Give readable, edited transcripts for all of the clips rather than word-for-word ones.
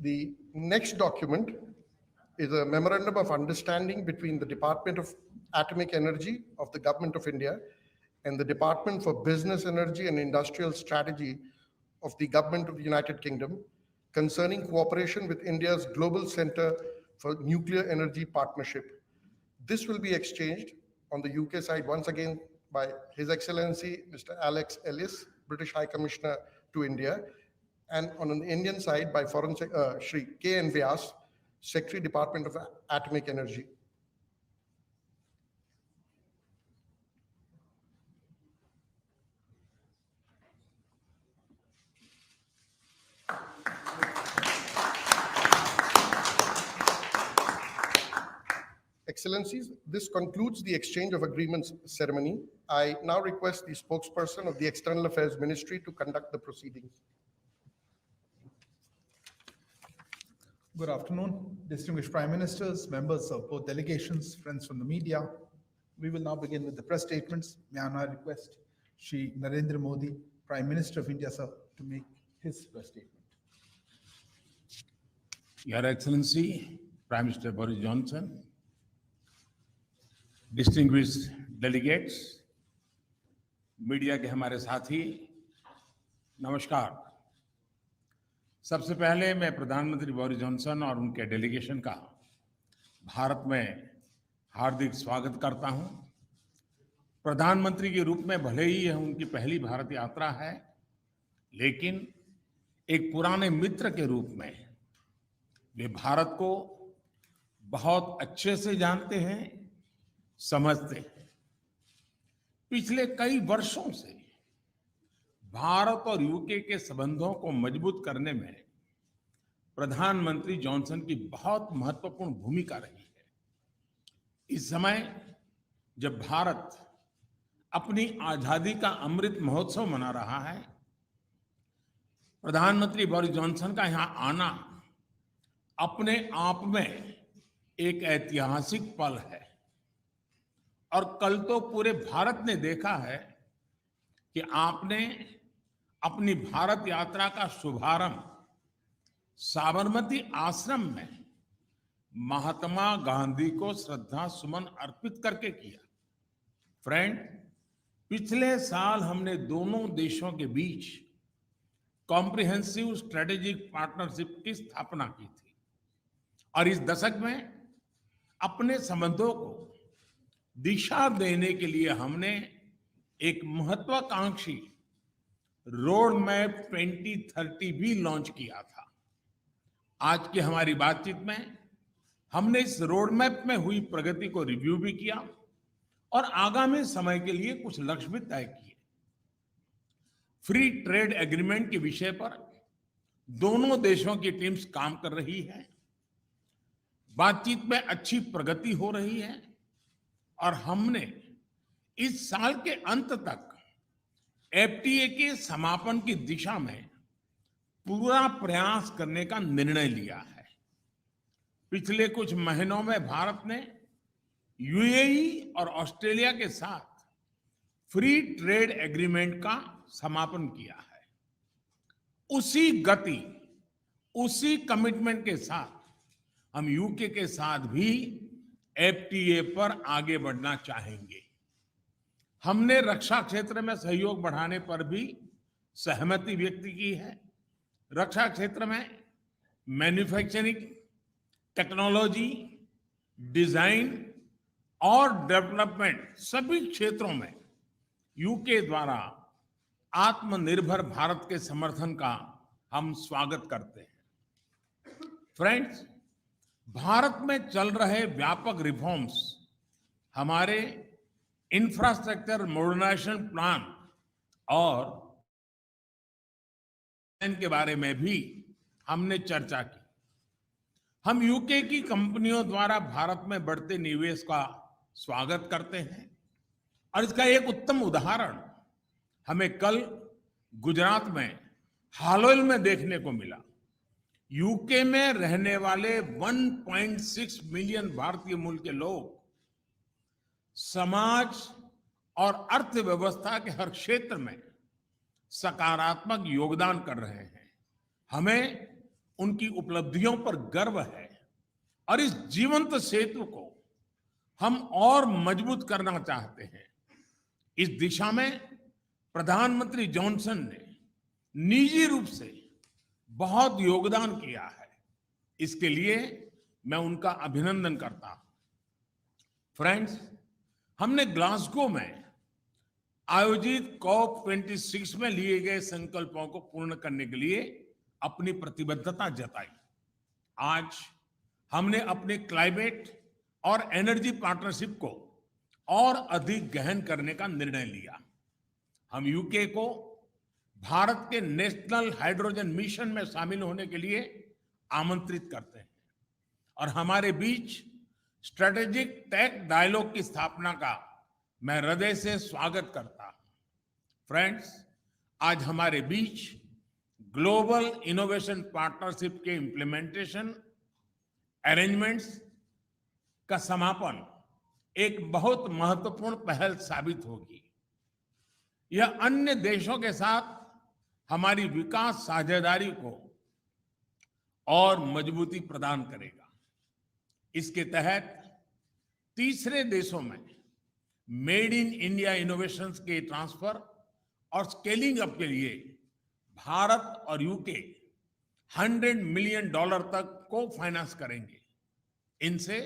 The next document is a memorandum of understanding between the Department of Atomic Energy of the Government of India and the Department for Business, Energy and Industrial Strategy of the Government of the United Kingdom concerning cooperation with India's Global Center for Nuclear Energy Partnership. This will be exchanged on the UK side once again by His Excellency Mr. Alex Ellis, British High Commissioner to India, and on the Indian side by Foreign Shri K.N. Vyas, Secretary, Department of Atomic Energy. Excellencies, this concludes the exchange of agreements ceremony. I now request the spokesperson of the External Affairs Ministry to conduct the proceedings. Good afternoon, distinguished Prime Ministers, members of both delegations, friends from the media. We will now begin with the press statements. May I now request Shri Narendra Modi, Prime Minister of India, sir, to make his press statement. Your Excellency, Prime Minister Boris Johnson, distinguished delegates, media के हमारे साथी, नमस्कार। सबसे पहले मैं प्रधानमंत्री Boris Johnson और उनके डेलीगेशन का भारत में हार्दिक स्वागत करता हूं। प्रधानमंत्री के रूप में भले ही यह उनकी पहली भारत यात्रा है, लेकिन एक पुराने मित्र के रूप में वे भारत को बहुत अच्छे से जानते हैं, समझते हैं। पिछले कई वर्षों से भारत और यूके के संबंधों को मजबूत करने में प्रधानमंत्री जॉनसन की बहुत महत्वपूर्ण भूमिका रही है। इस समय जब भारत अपनी आजादी का अमृत महोत्सव मना रहा है, प्रधानमंत्री बोरिस जॉनसन का यहां आना अपने आप में एक ऐतिहासिक पल है। और कल तो पूरे भारत ने देखा है कि आपने अपनी भारत यात्रा का शुभारंभ साबरमती आश्रम में महात्मा गांधी को श्रद्धा सुमन अर्पित करके किया। फ्रेंड, पिछले साल हमने दोनों देशों के बीच कॉम्प्रिहेंसिव स्ट्रेटेजिक पार्टनरशिप की स्थापना की थी और इस दशक में अपने संबंधों को दिशा देने के लिए हमने एक महत्वाकांक्षी रोड मैप 2030 भी लॉन्च किया था। आज की हमारी बातचीत में हमने इस रोड मैप में हुई प्रगति को रिव्यू भी किया और आगामी समय के लिए कुछ लक्ष्य भी तय किए। फ्री ट्रेड एग्रीमेंट के विषय पर दोनों देशों की टीम्स काम कर रही है। बातचीत में अच्छी प्रगति हो रही है और हमने इस साल के अंत तक एफटीए के समापन की दिशा में पूरा प्रयास करने का निर्णय लिया है। पिछले कुछ महीनों में भारत ने यूएई और ऑस्ट्रेलिया के साथ फ्री ट्रेड एग्रीमेंट का समापन किया है। उसी गति, उसी कमिटमेंट के साथ हम यूके के साथ भी एफटीए पर आगे बढ़ना चाहेंगे। हमने रक्षा क्षेत्र में सहयोग बढ़ाने पर भी सहमति व्यक्त की है। रक्षा क्षेत्र में मैन्युफैक्चरिंग, टेक्नोलॉजी, डिजाइन और डेवलपमेंट सभी क्षेत्रों में यूके द्वारा आत्मनिर्भर भारत के समर्थन का हम स्वागत करते हैं। फ्रेंड्स, भारत में चल रहे व्यापक रिफॉर्म्स हमारे इंफ्रास्ट्रक्चर मॉडर्नाइजेशन प्लान और के बारे में भी हमने चर्चा की। हम यूके की कंपनियों द्वारा भारत में बढ़ते निवेश का स्वागत करते हैं और इसका एक उत्तम उदाहरण हमें कल गुजरात में हालोल में देखने को मिला। यूके में रहने वाले 1.6 मिलियन भारतीय मूल के लोग समाज और अर्थव्यवस्था के हर क्षेत्र में सकारात्मक योगदान कर रहे हैं। हमें उनकी उपलब्धियों पर गर्व है और इस जीवंत सेतु को हम और मजबूत करना चाहते हैं। इस दिशा में प्रधानमंत्री जॉनसन ने निजी रूप से बहुत योगदान किया है। इसके लिए मैं उनका अभिनंदन करता हूं। फ्रेंड्स, हमने ग्लासगो में आयोजित COP26 में लिए गए संकल्पों को पूर्ण करने के लिए अपनी प्रतिबद्धता जताई। आज हमने अपने क्लाइमेट और एनर्जी पार्टनरशिप को और अधिक गहन करने का निर्णय लिया। हम यूके को भारत के नेशनल हाइड्रोजन मिशन में शामिल होने के लिए आमंत्रित करते हैं और हमारे बीच स्ट्रेटेजिक टेक डायलॉग की स्थापना का मैं हृदय से स्वागत करता हूं। फ्रेंड्स, आज हमारे बीच ग्लोबल इनोवेशन पार्टनरशिप के इम्प्लीमेंटेशन अरेंजमेंट्स का समापन एक बहुत महत्वपूर्ण पहल साबित होगी। यह अन्य देशों के साथ हमारी विकास साझेदारी को और मजबूती प्रदान करेगा। इसके तहत तीसरे देशों में मेड इन इंडिया इनोवेशंस के ट्रांसफर और स्केलिंग अप के लिए भारत और यूके $100 मिलियन तक को फाइनेंस करेंगे। इनसे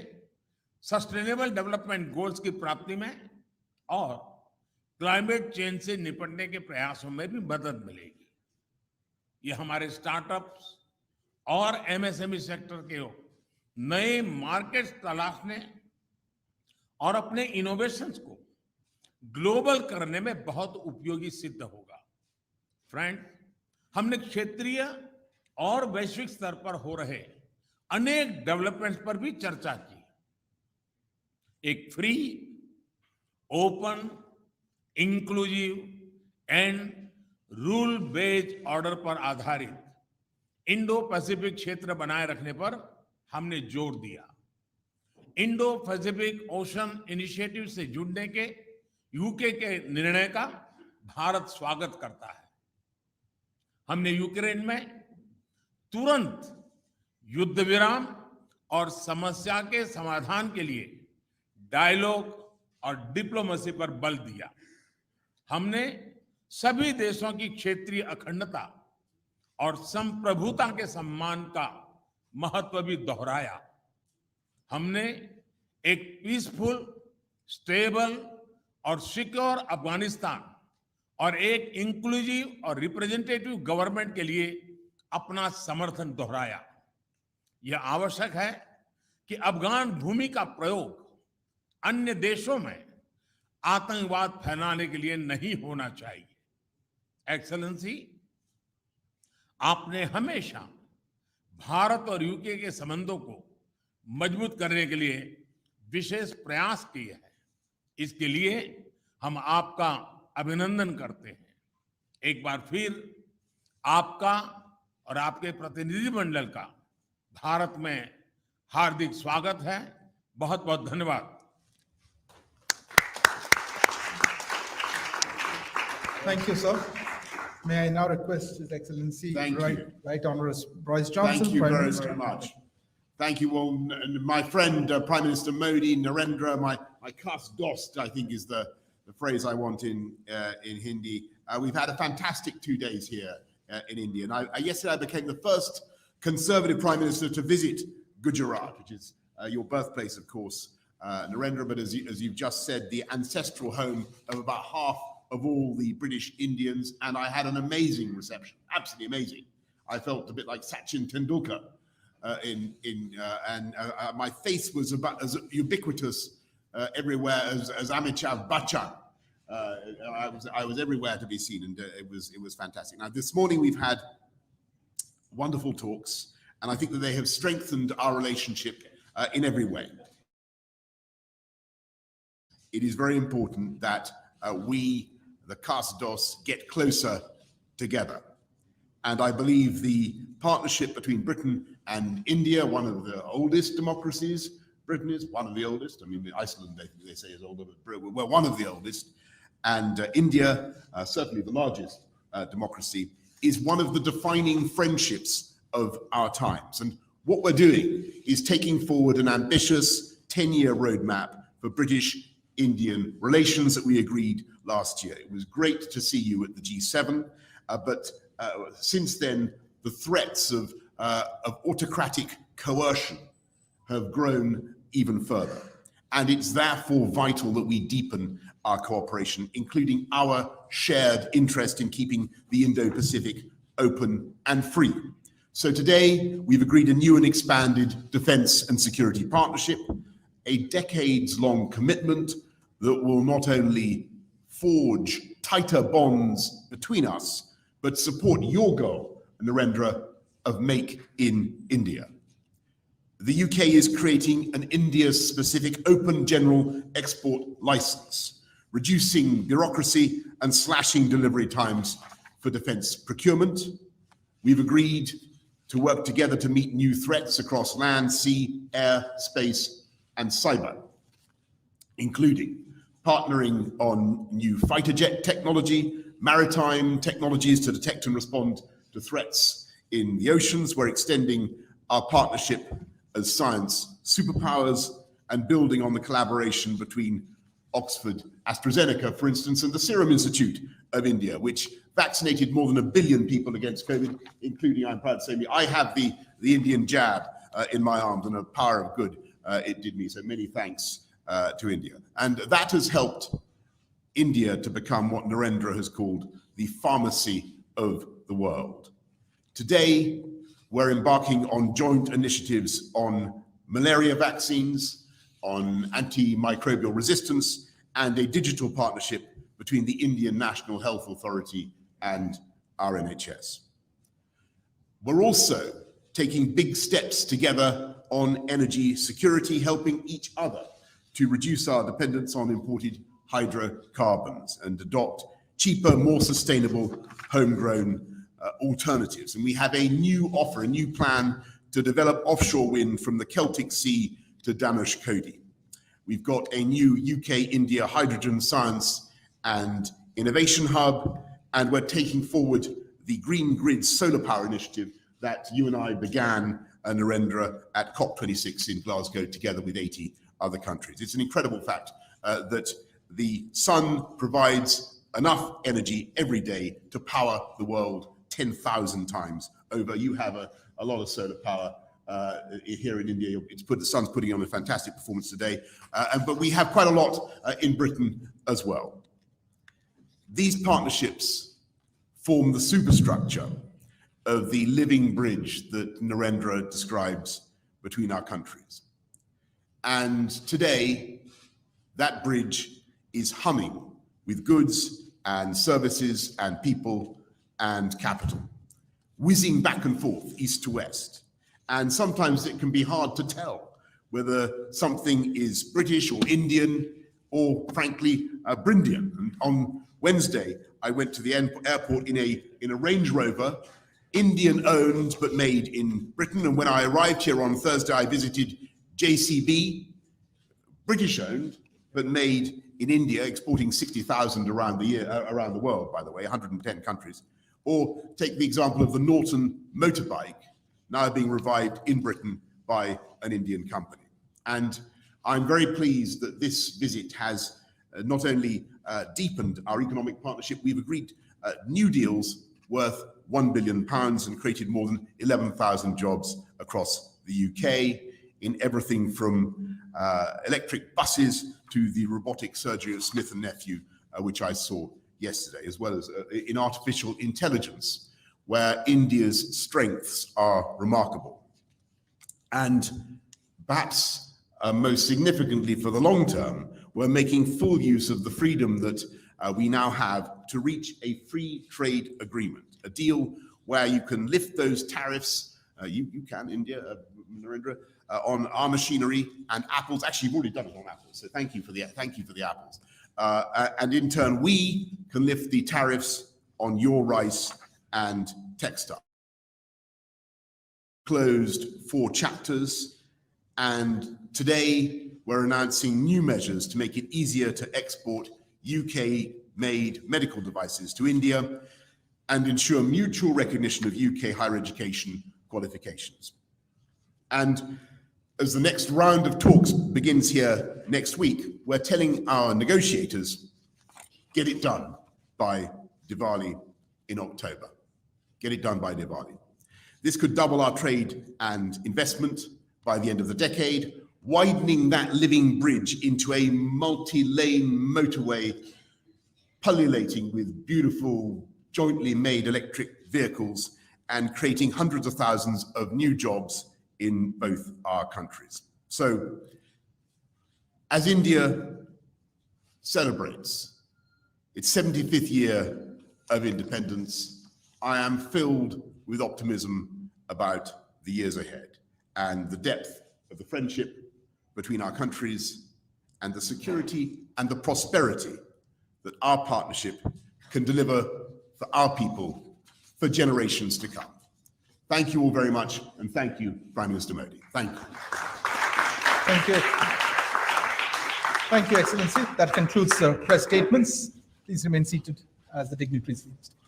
सस्टेनेबल डेवलपमेंट गोल्स की प्राप्ति में और क्लाइमेट चेंज से निपटने के प्रयासों में भी मदद मिलेगी। यह हमारे स्टार्टअप्स और एमएसएमई सेक्टर के नए मार्केट्स तलाशने और अपने इनोवेशंस को ग्लोबल करने में बहुत उपयोगी सिद्ध होगा। फ्रेंड, हमने क्षेत्रीय और वैश्विक स्तर पर हो रहे अनेक डेवलपमेंट्स पर भी चर्चा की। एक free, open, inclusive and rule based order पर आधारित इंडो पैसिफिक क्षेत्र बनाए रखने पर हमने जोर दिया। इंडो पैसिफिक ओशन इनिशिएटिव से जुड़ने के यूके के निर्णय का भारत स्वागत करता है। हमने यूक्रेन में तुरंत युद्ध विराम और समस्या के समाधान के लिए डायलॉग और डिप्लोमेसी पर बल दिया। हमने सभी देशों की क्षेत्रीय अखंडता और संप्रभुता के सम्मान का महत्व भी दोहराया। हमने एक पीसफुल, स्टेबल और सिक्योर अफगानिस्तान और एक इंक्लूसिव और रिप्रेजेंटेटिव गवर्नमेंट के लिए अपना समर्थन दोहराया। यह आवश्यक है कि अफगान भूमि का प्रयोग अन्य देशों में आतंकवाद फैलाने के लिए नहीं होना चाहिए। एक्सेलेंसी, आपने हमेशा भारत और यूके के संबंधों को मजबूत करने के लिए विशेष प्रयास किए हैं। इसके लिए हम आपका अभिनंदन करते हैं। एक बार फिर आपका और आपके प्रतिनिधिमंडल का भारत में हार्दिक स्वागत है। बहुत बहुत धन्यवाद। Thank you, sir. May I now request His Excellency Right Honourable Boris Johnson. Thank you Prime very, Minister. very much. Thank you all. My friend, Prime Minister Modi, Narendra, my khas dost, I think is the phrase I want in Hindi. We've had a fantastic 2 days here in India. And yesterday I became the first Conservative Prime Minister to visit Gujarat, which is your birthplace, of course, Narendra, but as you've just said, the ancestral home of about half of all the British Indians, and I had an amazing reception, absolutely amazing. I felt a bit like Sachin Tendulkar, and my face was about as ubiquitous everywhere as Amitabh Bachchan. I was everywhere to be seen, and it was fantastic. Now this morning we've had wonderful talks, and I think that they have strengthened our relationship in every way. It is very important that we, the Khas-Dos, get closer together. And I believe the partnership between Britain and India, one of the oldest democracies, Britain is one of the oldest. I mean, Iceland, they say is older, but we're one of the oldest. And India, certainly the largest democracy, is one of the defining friendships of our times. And what we're doing is taking forward an ambitious 10-year roadmap for British-Indian relations that we agreed last year. It was great to see you at the G7, but since then, the threats of autocratic coercion have grown even further. And it's therefore vital that we deepen our cooperation, including our shared interest in keeping the Indo-Pacific open and free. So today, we've agreed a new and expanded defense and security partnership, a decades-long commitment that will not only forge tighter bonds between us, but support your goal, Narendra, of Make in India. The UK is creating an India-specific open general export license, reducing bureaucracy and slashing delivery times for defense procurement. We've agreed to work together to meet new threats across land, sea, air, space, and cyber, including partnering on new fighter jet technology, maritime technologies to detect and respond to threats in the oceans. We're extending our partnership as science superpowers and building on the collaboration between Oxford AstraZeneca, for instance, and the Serum Institute of India, which vaccinated more than 1 billion people against COVID, including, I'm proud to say, me. I have the Indian jab in my arms, and a power of good it did me. So many thanks to India. And that has helped India to become what Narendra has called the pharmacy of the world. Today, we're embarking on joint initiatives on malaria vaccines, on antimicrobial resistance, and a digital partnership between the Indian National Health Authority and our NHS. We're also taking big steps together on energy security, helping each other to reduce our dependence on imported hydrocarbons and adopt cheaper, more sustainable, homegrown alternatives. And we have a new offer, a new plan to develop offshore wind from the Celtic Sea to Dhanushkodi. We've got a new UK-India hydrogen science and innovation hub, and we're taking forward the Green Grid solar power initiative that you and I began, Narendra, at COP26 in Glasgow together with 80 other countries. It's an incredible fact that the sun provides enough energy every day to power the world 10,000 times over. You have a lot of solar power here in India. The sun's putting on a fantastic performance today, but we have quite a lot in Britain as well. These partnerships form the superstructure of the living bridge that Narendra describes between our countries. And today, that bridge is humming with goods and services and people and capital, whizzing back and forth, east to west. And sometimes it can be hard to tell whether something is British or Indian or, frankly, Brindian. And on Wednesday, I went to the airport in a Range Rover, Indian-owned but made in Britain. And when I arrived here on Thursday, I visited JCB, British-owned but made in India, exporting 60,000 around the world, by the way, 110 countries. Or take the example of the Norton motorbike, now being revived in Britain by an Indian company. And I'm very pleased that this visit has not only deepened our economic partnership, we've agreed new deals worth £1 billion and created more than 11,000 jobs across the UK in everything from electric buses to the robotic surgery of Smith & Nephew, which I saw yesterday, as well as in artificial intelligence, where India's strengths are remarkable. And perhaps most significantly for the long term, we're making full use of the freedom that we now have to reach a free trade agreement, a deal where you can lift those tariffs, you can, India, Narendra, on our machinery and apples. Actually, you've already done it on apples, so thank you for the apples. And in turn, we can lift the tariffs on your rice and textile. Closed 4 chapters, and today we're announcing new measures to make it easier to export UK-made medical devices to India and ensure mutual recognition of UK higher education qualifications. And as the next round of talks begins here next week, we're telling our negotiators, get it done by Diwali in October. Get it done by Diwali. This could double our trade and investment by the end of the decade, widening that living bridge into a multi-lane motorway pullulating with beautiful jointly made electric vehicles and creating hundreds of thousands of new jobs in both our countries. So, as India celebrates its 75th year of independence, I am filled with optimism about the years ahead and the depth of the friendship between our countries and the security and the prosperity that our partnership can deliver for our people for generations to come. Thank you all very much, and thank you, Prime Minister Modi. Thank you. Thank you. Thank you, Excellency. That concludes the press statements. Please remain seated as the dignitaries leave.